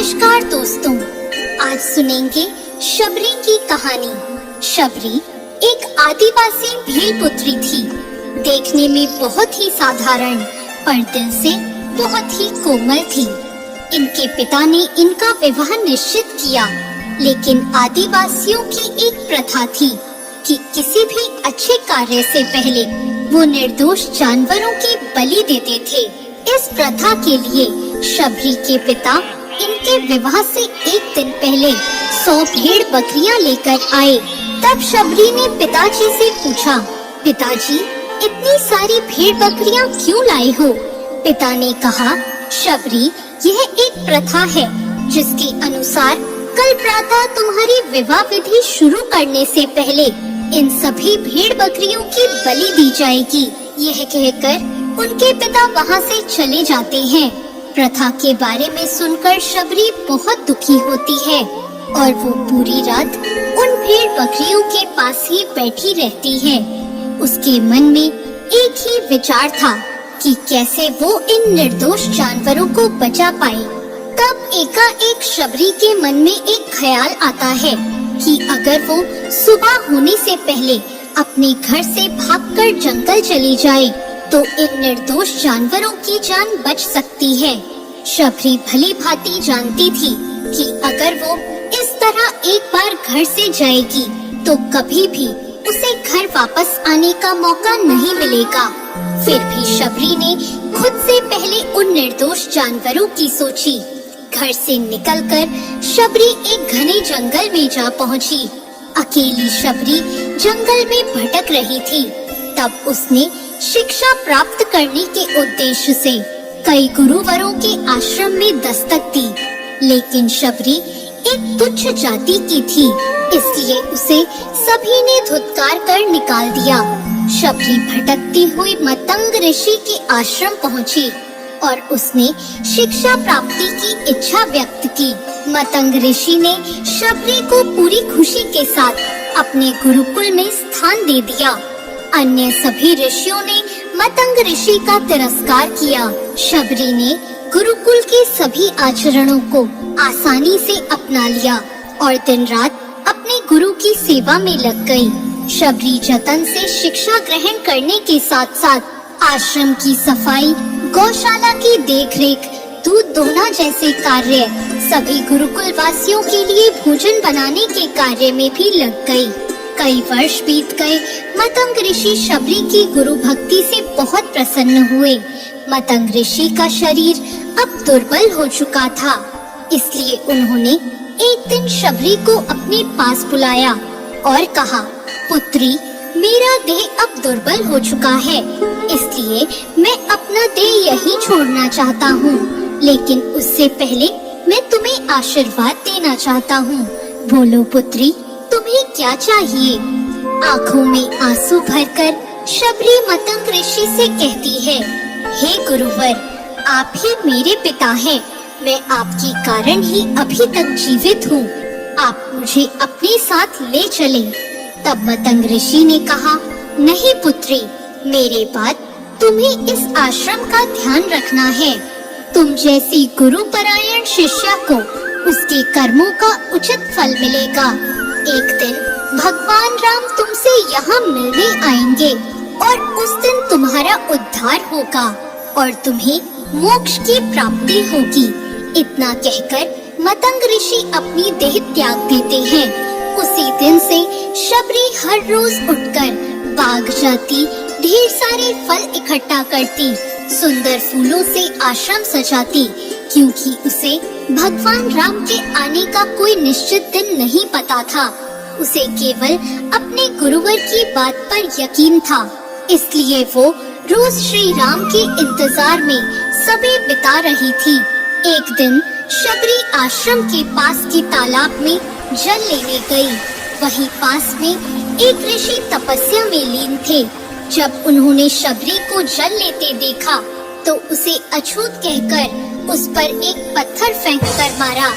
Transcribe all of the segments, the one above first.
नमस्कार दोस्तों, आज सुनेंगे शबरी की कहानी। शबरी एक आदिवासी भील पुत्री थी। देखने में बहुत ही साधारण पर दिल से बहुत ही कोमल थी। इनके पिता ने इनका विवाह निश्चित किया, लेकिन आदिवासियों की एक प्रथा थी कि किसी भी अच्छे कार्य से पहले वो निर्दोष जानवरों की बलि देते थे। इस प्रथा के लिए शबरी के पिता इनके विवाह से एक दिन पहले 100 भेड़ बकरियां लेकर आए। तब शबरी ने पिताजी से पूछा, पिताजी इतनी सारी भेड़ बकरियां क्यों लाए हो? पिता ने कहा, शबरी यह एक प्रथा है जिसके अनुसार कल प्रातः तुम्हारी विवाह विधि शुरू करने से पहले इन सभी भेड़ बकरियों की बलि दी जाएगी। यह कहकर उनके पिता वहाँ से चले जाते हैं। प्रथा के बारे में सुनकर शबरी बहुत दुखी होती है और वो पूरी रात उन भेड़ बकरियों के पास ही बैठी रहती है। उसके मन में एक ही विचार था कि कैसे वो इन निर्दोष जानवरों को बचा पाए। तब एकाएक शबरी के मन में एक ख्याल आता है कि अगर वो सुबह होने से पहले अपने घर से भागकर जंगल चली जाए तो इन निर्दोष जानवरों की जान बच सकती है। शबरी भली भांति जानती थी कि अगर वो इस तरह एक बार घर से जाएगी तो कभी भी उसे घर वापस आने का मौका नहीं मिलेगा। फिर भी शबरी ने खुद से पहले उन निर्दोष जानवरों की सोची। घर से निकलकर शबरी एक घने जंगल में जा पहुंची। अकेली शबरी जंगल में भटक रही थी। तब उसने शिक्षा प्राप्त करने के उद्देश्य से कई गुरुवरों के आश्रम में दस्तक दी, लेकिन शबरी एक तुच्छ जाति की थी, इसलिए उसे सभी ने धुतकार कर निकाल दिया। शबरी भटकती हुई मतंग ऋषि के आश्रम पहुंची और उसने शिक्षा प्राप्ति की इच्छा व्यक्त की। मतंग ऋषि ने शबरी को पूरी खुशी के साथ अपने गुरुकुल में स्थान दे दिया। अन्य सभी ऋषियों ने मतंग ऋषि का तिरस्कार किया। शबरी ने गुरुकुल के सभी आचरणों को आसानी से अपना लिया और दिन रात अपने गुरु की सेवा में लग गई। शबरी जतन से शिक्षा ग्रहण करने के साथ साथ आश्रम की सफाई, गौशाला की देखरेख, दूध दोहना जैसे कार्य, सभी गुरुकुल वासियों के लिए भोजन बनाने के कार्य में भी लग गई। कई वर्ष बीत गए। मतंग ऋषि शबरी की गुरु भक्ति से बहुत प्रसन्न हुए। मतंग ऋषि का शरीर अब दुर्बल हो चुका था, इसलिए उन्होंने एक दिन शबरी को अपने पास बुलाया और कहा, पुत्री, मेरा देह अब दुर्बल हो चुका है, इसलिए मैं अपना देह यहीं छोड़ना चाहता हूँ, लेकिन उससे पहले मैं तुम्हें आशीर्वाद देना चाहता हूँ। बोलो पुत्री, तुम्हें क्या चाहिए? आँखों में आंसू भरकर शबरी मतंग ऋषि से कहती है, हे गुरुवर, आप ही मेरे पिता हैं। मैं आपके कारण ही अभी तक जीवित हूँ। आप मुझे अपने साथ ले चलें। तब मतंग ऋषि ने कहा, नहीं पुत्री, मेरे बाद तुम्हें इस आश्रम का ध्यान रखना है। तुम जैसी गुरु परायण शिष्या को उसके कर्मों का उचित फल मिलेगा। एक दिन भगवान राम तुमसे यहाँ मिलने आएंगे और उस दिन तुम्हारा उद्धार होगा और तुम्हें मोक्ष की प्राप्ति होगी। इतना कहकर मतंग ऋषि अपनी देह त्याग देते हैं। उसी दिन से शबरी हर रोज उठकर बाग जाती, ढेर सारे फल इकट्ठा करती, सुंदर फूलों से आश्रम सजाती, क्योंकि उसे भगवान राम के आने का कोई निश्चित दिन नहीं पता था। उसे केवल अपने गुरुवर की बात पर यकीन था, इसलिए वो रोज श्री राम के इंतजार में समय बिता रही थी। एक दिन शबरी आश्रम के पास के तालाब में जल लेने गई। वहीं पास में एक ऋषि तपस्या में लीन थे। जब उन्होंने शबरी को जल लेते देखा तो उसे अछूत कहकर उस पर एक पत्थर फेंक कर मारा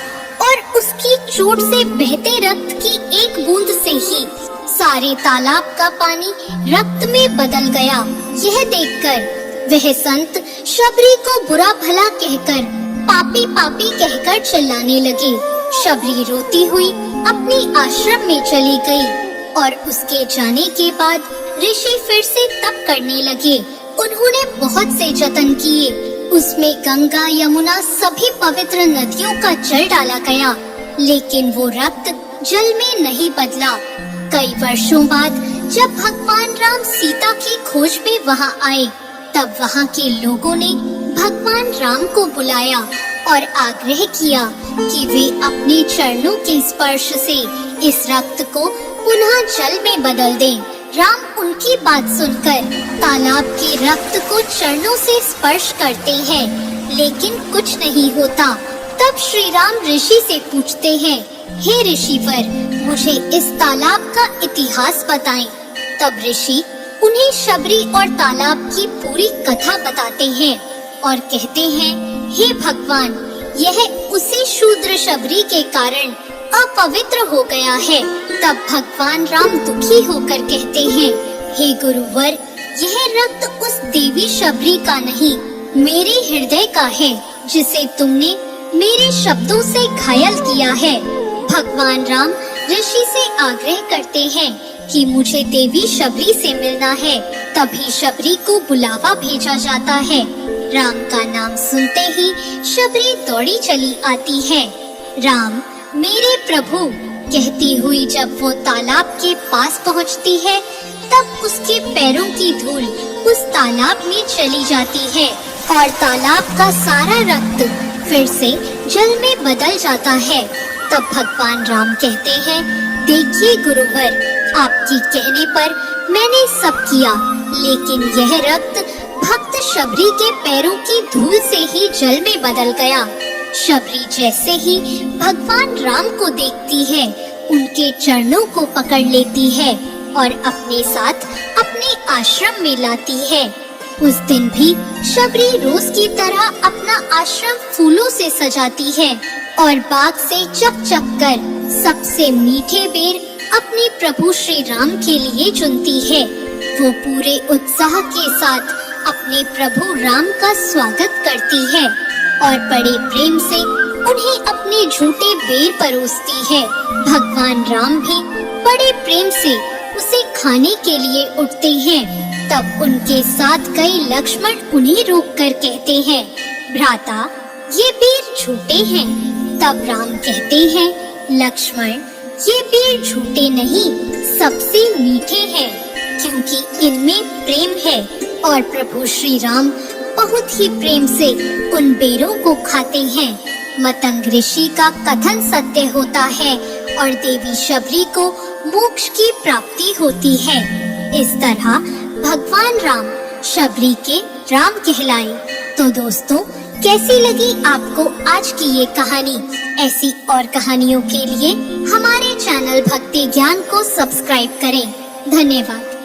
और उसकी चोट से बहते रक्त की एक बूंद से ही सारे तालाब का पानी रक्त में बदल गया। यह देखकर वह संत शबरी को बुरा भला कहकर पापी पापी कहकर चिल्लाने लगे। शबरी रोती हुई अपनी आश्रम में चली गई और उसके जाने के बाद ऋषि फिर से तप करने लगे। उन्होंने बहुत से जतन किए, उसमें गंगा यमुना सभी पवित्र नदियों का जल डाला गया, लेकिन वो रक्त जल में नहीं बदला। कई वर्षों बाद जब भगवान राम सीता की खोज में वहां आए, तब वहां के लोगों ने भगवान राम को बुलाया और आग्रह किया कि वे अपने चरणों के स्पर्श से इस रक्त को पुनः जल में बदल दें। राम उनकी बात सुनकर तालाब के रक्त को चरणों से स्पर्श करते हैं, लेकिन कुछ नहीं होता। तब श्री राम ऋषि से पूछते हैं, हे ऋषिवर, मुझे इस तालाब का इतिहास बताएं। तब ऋषि उन्हें शबरी और तालाब की पूरी कथा बताते हैं और कहते हैं, हे भगवान, यह उसी शूद्र शबरी के कारण अपवित्र हो गया है। तब भगवान राम दुखी होकर कहते हैं, हे गुरुवर, यह रक्त उस देवी शबरी का नहीं, मेरे हृदय का है, जिसे तुमने मेरे शब्दों से घायल किया है। भगवान राम ऋषि से आग्रह करते हैं कि मुझे देवी शबरी से मिलना है। तभी शबरी को बुलावा भेजा जाता है। राम का नाम सुनते ही शबरी दौड़ी चली आती है। राम, मेरे प्रभु, कहती हुई जब वो तालाब के पास पहुंचती है, तब उसके पैरों की धूल उस तालाब में चली जाती है और तालाब का सारा रक्त फिर से जल में बदल जाता है। तब भगवान राम कहते हैं, देखिए गुरुवर, आपके कहने पर मैंने सब किया, लेकिन यह रक्त भक्त शबरी के पैरों की धूल से ही जल में बदल गया। शबरी जैसे ही भगवान राम को देखती है, उनके चरणों को पकड़ लेती है और अपने साथ अपने आश्रम में लाती है। उस दिन भी शबरी रोज की तरह अपना आश्रम फूलों से सजाती है और बाग से चक चक कर सबसे मीठे बेर अपने प्रभु श्री राम के लिए चुनती है। वो पूरे उत्साह के साथ अपने प्रभु राम का स्वागत करती है और बड़े प्रेम से उन्हें अपने झूठे बेर परोसती है। भगवान राम भी बड़े प्रेम से उसे खाने के लिए उठते हैं। तब उनके साथ गए लक्ष्मण उन्हें रोककर कहते हैं, भ्राता, ये बेर झूठे हैं। तब राम कहते हैं, लक्ष्मण, ये बेर झूठे नहीं, सबसे मीठे हैं, क्योंकि इनमें प्रेम है। और प्रभु श्री राम बहुत ही प्रेम से उन बेरों को खाते हैं। मतंग ऋषि का कथन सत्य होता है और देवी शबरी को मोक्ष की प्राप्ति होती है। इस तरह भगवान राम शबरी के राम कहलाए। तो दोस्तों, कैसी लगी आपको आज की ये कहानी? ऐसी और कहानियों के लिए हमारे चैनल भक्ति ज्ञान को सब्सक्राइब करें। धन्यवाद।